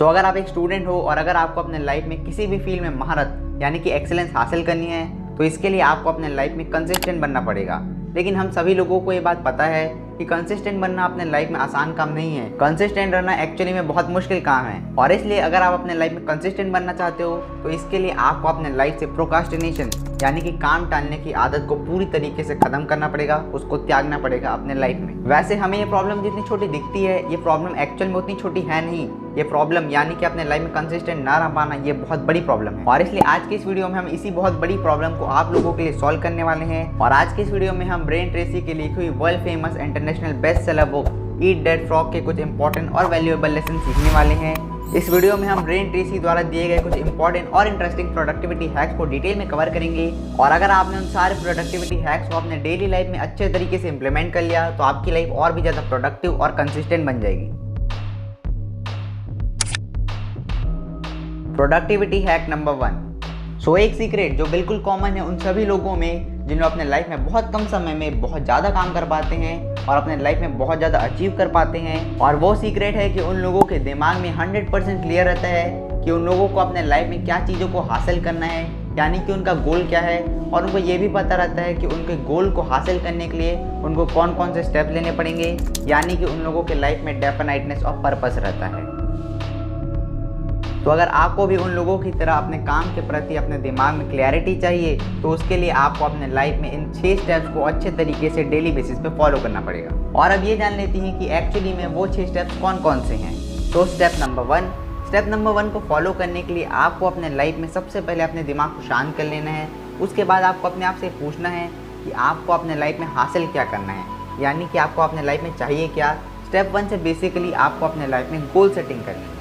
अगर आप एक स्टूडेंट हो और अगर आपको अपने लाइफ में किसी भी फील्ड में महारत यानी कि एक्सेलेंस हासिल करनी है तो इसके लिए आपको अपने लाइफ में कंसिस्टेंट बनना पड़ेगा। लेकिन हम सभी लोगों को ये बात पता है कि कंसिस्टेंट बनना अपने लाइफ में आसान काम नहीं है। कंसिस्टेंट रहना एक्चुअली में बहुत मुश्किल काम है और इसलिए अगर आप अपने लाइफ में कंसिस्टेंट बनना चाहते हो तो इसके लिए आपको अपने लाइफ से प्रोक्रास्टिनेशन यानी कि काम टालने की आदत को पूरी तरीके से खत्म करना पड़ेगा, उसको त्यागना पड़ेगा अपने लाइफ में। वैसे हमें ये प्रॉब्लम जितनी छोटी दिखती है ये प्रॉब्लम एक्चुअल में उतनी छोटी है नहीं। ये प्रॉब्लम यानी कि अपने लाइफ में कंसिस्टेंट ना रह पाना ये बहुत बड़ी प्रॉब्लम है और इसलिए आज की इस वीडियो में हम इसी बहुत बड़ी प्रॉब्लम को आप लोगों के लिए सॉल्व करने वाले हैं। और आज की इस वीडियो में हम ब्रेन ट्रेसी की लिखी हुई world famous international best seller book eat that frog के कुछ इंपॉर्टेंट और वैल्यूएबल लेसन सीखने वाले हैं। इस वीडियो में हम ब्रेन ट्रेसी द्वारा दिए गए कुछ इंपॉर्टेंट और इंटरेस्टिंग प्रोडक्टिविटी हैक्स को डिटेल में कवर करेंगे और अगर आपने उन सारे प्रोडक्टिविटी हैक्स को अपने डेली लाइफ में अच्छे तरीके से इंप्लीमेंट कर लिया तो आपकी लाइफ और भी ज़्यादा प्रोडक्टिव और कंसिस्टेंट बन जाएगी। Productivity hack number 1। एक सीक्रेट जो बिल्कुल कॉमन है उन सभी लोगों में जिन्होंने अपने लाइफ में बहुत कम समय में बहुत ज़्यादा काम कर पाते हैं और अपने लाइफ में बहुत ज़्यादा अचीव कर पाते हैं। और वो सीक्रेट है कि उन लोगों के दिमाग में 100% क्लियर रहता है कि उन लोगों को अपने लाइफ में क्या चीज़ों को हासिल करना है, यानी कि उनका गोल क्या है। और उनको ये भी पता रहता है कि उनके गोल को हासिल करने के लिए उनको कौन कौन से स्टेप लेने पड़ेंगे, यानी कि उन लोगों के लाइफ में डेफिनेटनेस और पर्पस रहता है। तो अगर आपको भी उन लोगों की तरह अपने काम के प्रति अपने दिमाग में क्लैरिटी चाहिए तो उसके लिए आपको अपने लाइफ में इन 6 स्टेप्स को अच्छे तरीके से डेली बेसिस पे फॉलो करना पड़ेगा। और अब ये जान लेते हैं कि एक्चुअली में वो 6 स्टेप्स कौन कौन से हैं। तो स्टेप नंबर 1 को फॉलो करने के लिए आपको अपने लाइफ में सबसे पहले अपने दिमाग को शांत कर लेना है। उसके बाद आपको अपने आप से पूछना है कि आपको अपने लाइफ में हासिल क्या करना है, यानी कि आपको अपने लाइफ में चाहिए क्या। स्टेप 1 से बेसिकली आपको अपने लाइफ में गोल सेटिंग करनी है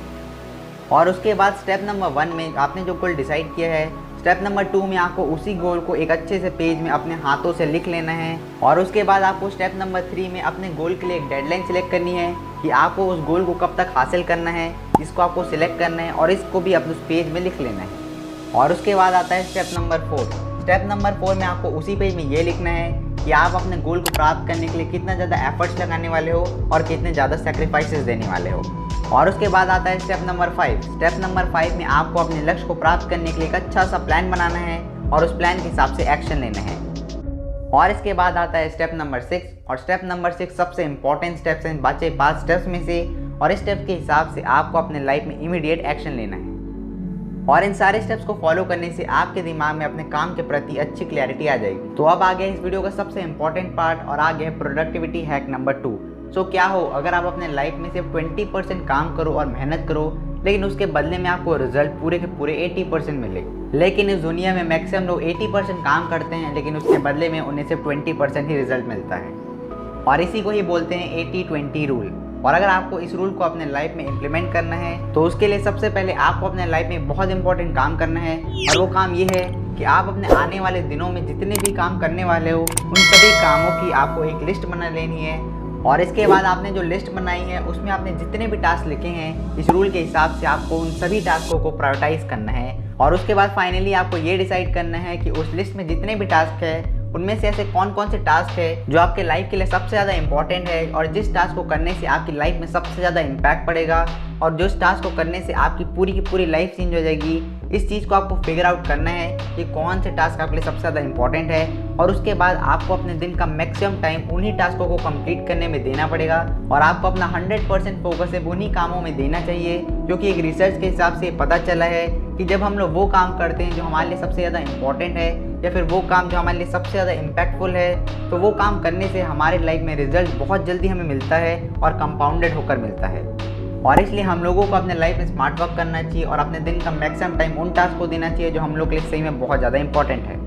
और उसके बाद स्टेप नंबर 1 में आपने जो गोल डिसाइड किया है, स्टेप नंबर 2 में आपको उसी गोल को एक अच्छे से पेज में अपने हाथों से लिख लेना है। और उसके बाद आपको स्टेप नंबर 3 में अपने गोल के लिए एक डेडलाइन सिलेक्ट करनी है कि आपको उस गोल को कब तक हासिल करना है, इसको आपको सिलेक्ट करना है और इसको भी अपने उस पेज में लिख लेना है। और उसके बाद आता है स्टेप नंबर 4। स्टेप नंबर 4 में आपको उसी पेज में ये लिखना है कि आप अपने गोल को प्राप्त करने के लिए कितना ज़्यादा एफर्ट्स लगाने वाले हो और कितने ज़्यादा सेक्रीफाइसेस देने वाले हो। और उसके बाद आता है स्टेप नंबर 5। स्टेप नंबर 5 में आपको अपने लक्ष्य को प्राप्त करने के लिए एक अच्छा सा प्लान बनाना है और उस प्लान के हिसाब से एक्शन लेना है। और इसके बाद आता है स्टेप नंबर 6 और स्टेप नंबर 6 सबसे इंपॉर्टेंट स्टेप्स हैं बचे 5 स्टेप्स में से और इस स्टेप के हिसाब से आपको अपने लाइफ में इमीडिएट एक्शन लेना है। और इन सारे स्टेप्स को फॉलो करने से आपके दिमाग में अपने काम के प्रति अच्छी क्लैरिटी आ जाएगी। तो अब आ गया इस वीडियो का सबसे इंपॉर्टेंट पार्ट और आ गया प्रोडक्टिविटी हैक नंबर 2। क्या हो अगर आप अपने लाइफ में सिर्फ 20% काम करो और मेहनत करो लेकिन उसके बदले में आपको रिजल्ट पूरे के पूरे 80% मिले। लेकिन इस दुनिया में मैक्सिमम लोग 80% काम करते हैं लेकिन उसके बदले में उन्हें सिर्फ 20% ही रिजल्ट मिलता है और इसी को ही बोलते हैं 80-20 रूल। और अगर आपको इस रूल को अपने लाइफ में इम्प्लीमेंट करना है तो उसके लिए सबसे पहले आपको अपने लाइफ में बहुत इंपॉर्टेंट काम करना है और वो काम ये है कि आप अपने आने वाले दिनों में जितने भी काम करने वाले हो उन सभी कामों की आपको एक लिस्ट बना लेनी है। और इसके बाद आपने जो लिस्ट बनाई है उसमें आपने जितने भी टास्क लिखे हैं इस रूल के हिसाब से आपको उन सभी टास्कों को प्रायोरिटाइज करना है। और उसके बाद फाइनली आपको ये डिसाइड करना है कि उस लिस्ट में जितने भी टास्क है उनमें से ऐसे कौन कौन से टास्क है जो आपके लाइफ के लिए सबसे ज़्यादा इंपॉर्टेंट है और जिस टास्क को करने से आपकी लाइफ में सबसे ज़्यादा इम्पैक्ट पड़ेगा और जिस टास्क को करने से आपकी पूरी की पूरी लाइफ चेंज हो जाएगी। इस चीज़ को आपको फिगर आउट करना है कि कौन से टास्क आपके लिए सबसे ज़्यादा इंपॉर्टेंट है और उसके बाद आपको अपने दिन का मैक्सिमम टाइम उन्हीं टास्कों को कंप्लीट करने में देना पड़ेगा और आपको अपना 100% फोकस है उन्हीं कामों में देना चाहिए। क्योंकि एक रिसर्च के हिसाब से पता चला है कि जब हम लोग वो काम करते हैं जो हमारे लिए सबसे ज़्यादा इंपॉर्टेंट है या फिर वो काम जो हमारे लिए सबसे ज़्यादा इम्पैक्टफुल है तो वो काम करने से हमारे लाइफ में रिजल्ट बहुत जल्दी हमें मिलता है और कंपाउंडेड होकर मिलता है। और इसलिए हम लोगों को अपने लाइफ में स्मार्ट वर्क करना चाहिए और अपने दिन का मैक्सिमम टाइम उन टास्क को देना चाहिए जो हम लोग के लिए सही में बहुत ज़्यादा इंपॉर्टेंट है।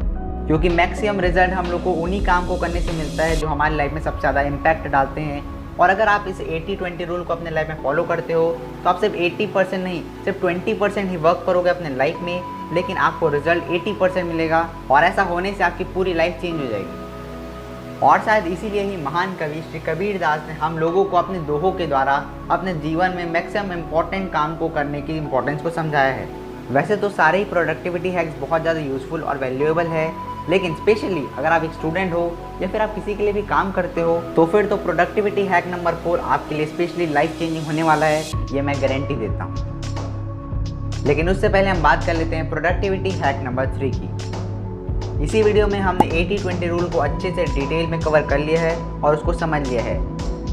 क्योंकि मैक्सिमम रिजल्ट हम लोग को उन्हीं काम को करने से मिलता है जो हमारी लाइफ में सबसे ज़्यादा इम्पैक्ट डालते हैं। और अगर आप इस 80-20 रूल को अपने लाइफ में फॉलो करते हो तो आप सिर्फ 80% नहीं सिर्फ 20% ही वर्क करोगे अपने लाइफ में लेकिन आपको रिजल्ट 80% मिलेगा और ऐसा होने से आपकी पूरी लाइफ चेंज हो जाएगी। और शायद इसीलिए ही महान कवि श्री कबीर दास ने हम लोगों को अपने दोहों के द्वारा अपने जीवन में मैक्सिमम इम्पॉर्टेंट काम को करने की इम्पोर्टेंस को समझाया है। वैसे तो सारे ही प्रोडक्टिविटी हैक्स बहुत ज़्यादा यूज़फुल और वैल्यूएबल है लेकिन स्पेशली अगर आप एक स्टूडेंट हो या फिर आप किसी के लिए भी काम करते हो तो फिर तो प्रोडक्टिविटी हैक नंबर 4 आपके लिए स्पेशली लाइफ चेंजिंग होने वाला है, ये मैं गारंटी देता हूँ। लेकिन उससे पहले हम बात कर लेते हैं प्रोडक्टिविटी हैक नंबर 3 की। इसी वीडियो में हमने 80-20 रूल को अच्छे से डिटेल में कवर कर लिया है और उसको समझ लिया है।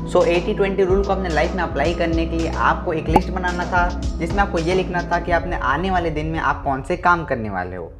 80-20 रूल को अपने लाइफ में अप्लाई करने के लिए आपको एक लिस्ट बनाना था, जिसमें आपको ये लिखना था कि अपने आने वाले दिन में आप कौन से काम करने वाले हो।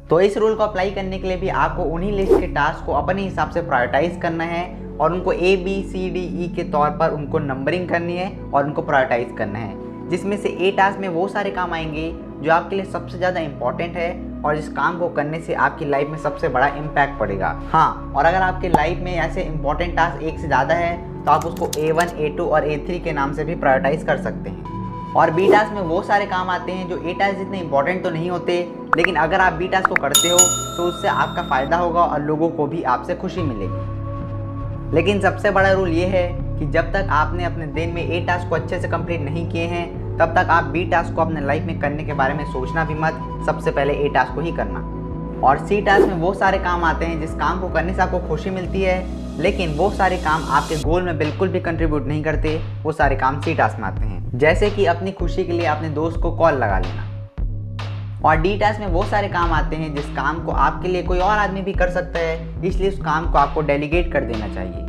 तो इस रूल को अप्लाई करने के लिए भी आपको उन्हीं लिस्ट के टास्क को अपने हिसाब से प्रायोरिटाइज करना है और उनको ABCDE के तौर पर उनको नंबरिंग करनी है और उनको प्रायोरिटाइज करना है, जिसमें से A टास्क में वो सारे काम आएंगे जो आपके लिए सबसे ज़्यादा इंपॉर्टेंट है और जिस काम को करने से आपकी लाइफ में सबसे बड़ा इम्पैक्ट पड़ेगा। हाँ, और अगर आपके लाइफ में ऐसे इंपॉर्टेंट टास्क एक से ज़्यादा है तो आप उसको A1, A2 और A3 के नाम से भी प्रायोरिटाइज कर सकते हैं। और B टास्क में वो सारे काम आते हैं जो A टास्क जितने इंपॉर्टेंट तो नहीं होते, लेकिन अगर आप B टास्क को करते हो तो उससे आपका फ़ायदा होगा और लोगों को भी आपसे खुशी मिलेगी। लेकिन सबसे बड़ा रूल ये है कि जब तक आपने अपने दिन में A टास्क को अच्छे से कंप्लीट नहीं किए हैं, तब तक आप B टास्क को अपने लाइफ में करने के बारे में सोचना भी मत, सबसे पहले A टास्क को ही करना। और C टास्क में वो सारे काम आते हैं जिस काम को करने से आपको खुशी मिलती है, लेकिन वो सारे काम आपके गोल में बिल्कुल भी कंट्रीब्यूट नहीं करते। वो सारे काम C टास्क में आते हैं, जैसे कि अपनी खुशी के लिए अपने दोस्त को कॉल लगा लेना। और D टास्क में वो सारे काम आते हैं जिस काम को आपके लिए कोई और आदमी भी कर सकता है, इसलिए उस काम को आपको डेलीगेट कर देना चाहिए।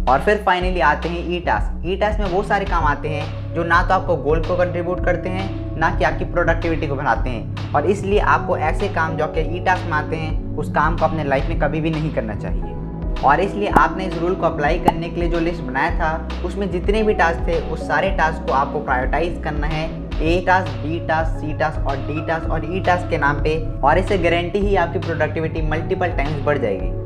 और फिर फाइनली आते हैं E टास्क। E टास्क में वो सारे काम आते हैं जो ना तो आपको गोल को कंट्रीब्यूट करते हैं, ना कि आपकी प्रोडक्टिविटी को बढ़ाते हैं, और इसलिए आपको ऐसे काम जो कि E टास्क में आते हैं उस काम को अपने लाइफ में कभी भी नहीं करना चाहिए। और इसलिए आपने इस रूल को अप्लाई करने के लिए जो लिस्ट बनाया था उसमें जितने भी टास्क थे उस सारे टास्क को आपको प्रायोरिटाइज करना है, A task, B task, C task और D टास्क और E टास्क के नाम पे, और इससे गारंटी ही आपकी प्रोडक्टिविटी मल्टीपल टाइम्स बढ़ जाएगी।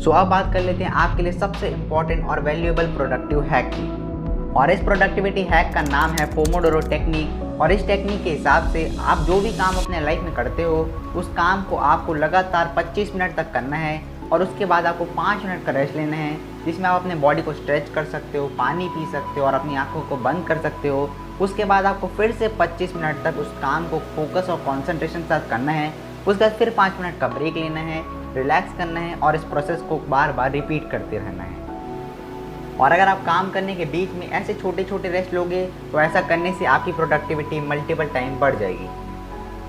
अब बात कर लेते हैं आपके लिए सबसे इंपॉर्टेंट और वैल्यूएबल प्रोडक्टिव हैक की। और इस प्रोडक्टिविटी हैक का नाम है पोमोडोरो टेक्निक। और इस टेक्निक के हिसाब से आप जो भी काम अपने लाइफ में करते हो उस काम को आपको लगातार 25 मिनट तक करना है, और उसके बाद आपको 5 मिनट का रेस्ट लेना है, जिसमें आप अपने बॉडी को स्ट्रेच कर सकते हो, पानी पी सकते हो और अपनी आंखों को बंद कर सकते हो। उसके बाद आपको फिर से 25 मिनट तक उस काम को फोकस और कॉन्सेंट्रेशन के साथ करना है। उसके बाद फिर 5 मिनट का ब्रेक लेना है, रिलैक्स करना है और इस प्रोसेस को बार बार रिपीट करते रहना है। और अगर आप काम करने के बीच में ऐसे छोटे छोटे रेस्ट लोगे तो ऐसा करने से आपकी प्रोडक्टिविटी मल्टीपल टाइम बढ़ जाएगी।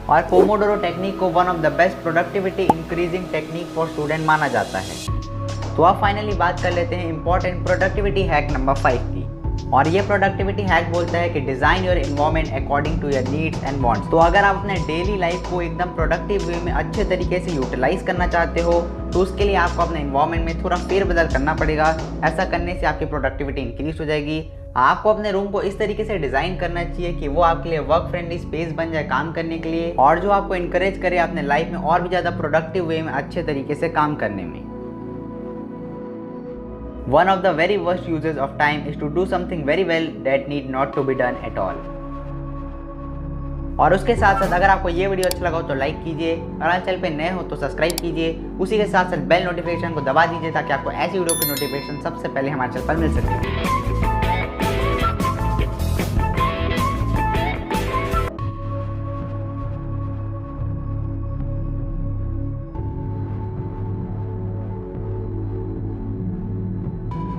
और पोमोडोरो टेक्निक को one of the best productivity increasing technique for student माना जाता है। तो अब फाइनली बात कर लेते हैं इंपॉर्टेंट प्रोडक्टिविटी हैक नंबर 5 की। और ये प्रोडक्टिविटी हैक बोलता है कि design your environment according to your needs and wants. तो अगर आप अपने डेली लाइफ को एकदम प्रोडक्टिव वे में अच्छे तरीके से यूटिलाइज करना चाहते हो तो उसके लिए आपको अपने एनवायरनमेंट में थोड़ा फेरबदल करना पड़ेगा। ऐसा करने से आपकी प्रोडक्टिविटी इंक्रीज हो जाएगी। आपको अपने रूम को इस तरीके से डिज़ाइन करना चाहिए कि वो आपके लिए वर्क फ्रेंडली स्पेस बन जाए काम करने के लिए, और जो आपको इनकरेज करे अपने लाइफ में और भी ज़्यादा प्रोडक्टिव वे में अच्छे तरीके से काम करने में। One of the very worst uses of time is to do something very well that need not to be done at all. और उसके साथ साथ अगर आपको ये वीडियो अच्छा लगा हो तो लाइक कीजिए, और चैनल पे नए हो तो सब्सक्राइब कीजिए। उसी के साथ साथ बेल नोटिफिकेशन को दबा दीजिए ताकि आपको ऐसी वीडियो की नोटिफिकेशन सबसे पहले हमारे चैनल पर मिल सके।